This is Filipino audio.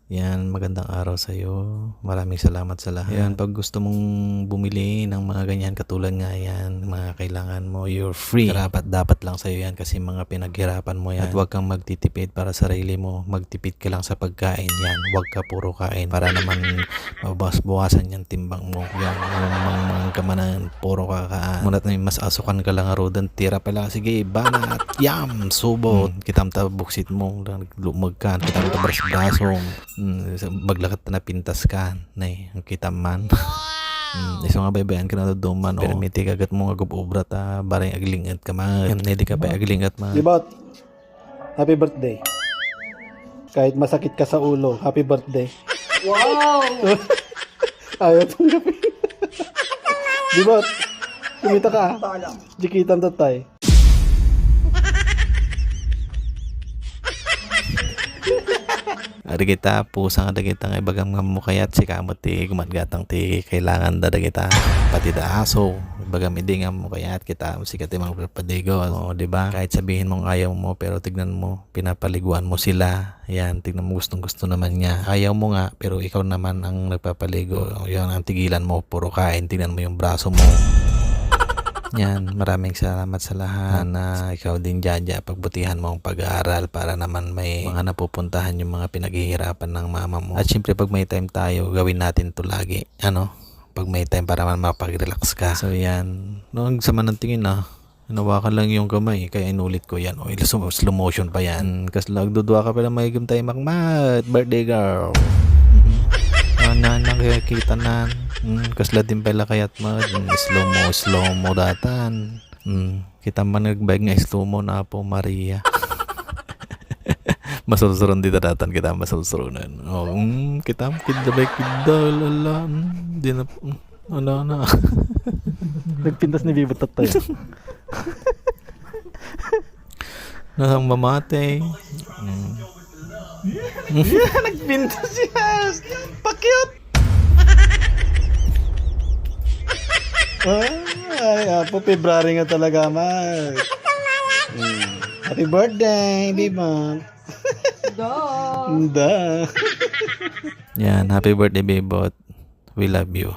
Yan, magandang araw sa iyo. Maraming salamat sa lahat. Yan, pag gusto mong bumili ng mga ganyan katulad nga yan, mga kailangan mo, you're free. Dapat lang sa iyo yan kasi mga pinaghirapan mo yan. At huwag kang magtitipid para sa sarili mo. Magtipid ka lang sa pagkain yan. Huwag ka puro kain para naman mabawas-bawasan yung timbang mo. Yan, mga kamanan, puro kakaan. Munat na mas asukan ka lang arodan. Tira pala, sige, banat, yam, subot. Kitam ta buksit mo, lumag ka, kitam ta braso. Maglakat na pintas ka na ang kita man. Iso nga baybayan ka na duman o permiti kagat mo nga gubobra ta baray aglingat ka man. Hindi ka pa aglingat man. Dibot, happy birthday. Kahit masakit ka sa ulo, happy birthday. Wow! Ayaw tanggapin. Dibot, kumita ka. Jikitan tatay. Ada kita pusang ada kita nga bagang mamukayat si kamot ti gumatgatang ti kailangan da kita pati da aso bagam hindi nga mukayat kita sikat ti mga padigo o di ba kahit sabihin mong ayaw mo pero tignan mo pinapaliguan mo sila yan tignan mo gustong gusto naman niya ayaw mo nga pero ikaw naman ang nagpapaligo yan ang tigilan mo puro kain tignan mo yung braso mo. Yan, maraming salamat sa lahat na ikaw din Jaja pagbutihan mo ang pag-aaral para naman may mga napupuntahan yung mga pinaghihirapan ng mama mo. At syempre pag may time tayo, gawin natin to lagi. Ano? Pag may time para man mapag-relax ka. So yan, noong sama ng tingin hinawakan lang yung kamay, kaya inulit ko yan. O, slow motion pa yan. Kasi nagdudwa ka pala may tayo makmat, birthday girl. Nakikita na kasla din pala kayat mo slow mo datan kita man nagbayag nga slow mo na po Maria. Masulsuron dito datan kita masulsuronan kita bay kita lala di na ala na. Nagpintas ni Bibot tatay. Nasang mamate. Nagpintas siya. Pakyut. Ay, po February nga talaga, man. Happy birthday, Bibot. Da. Yan, happy birthday Bebot, we love you.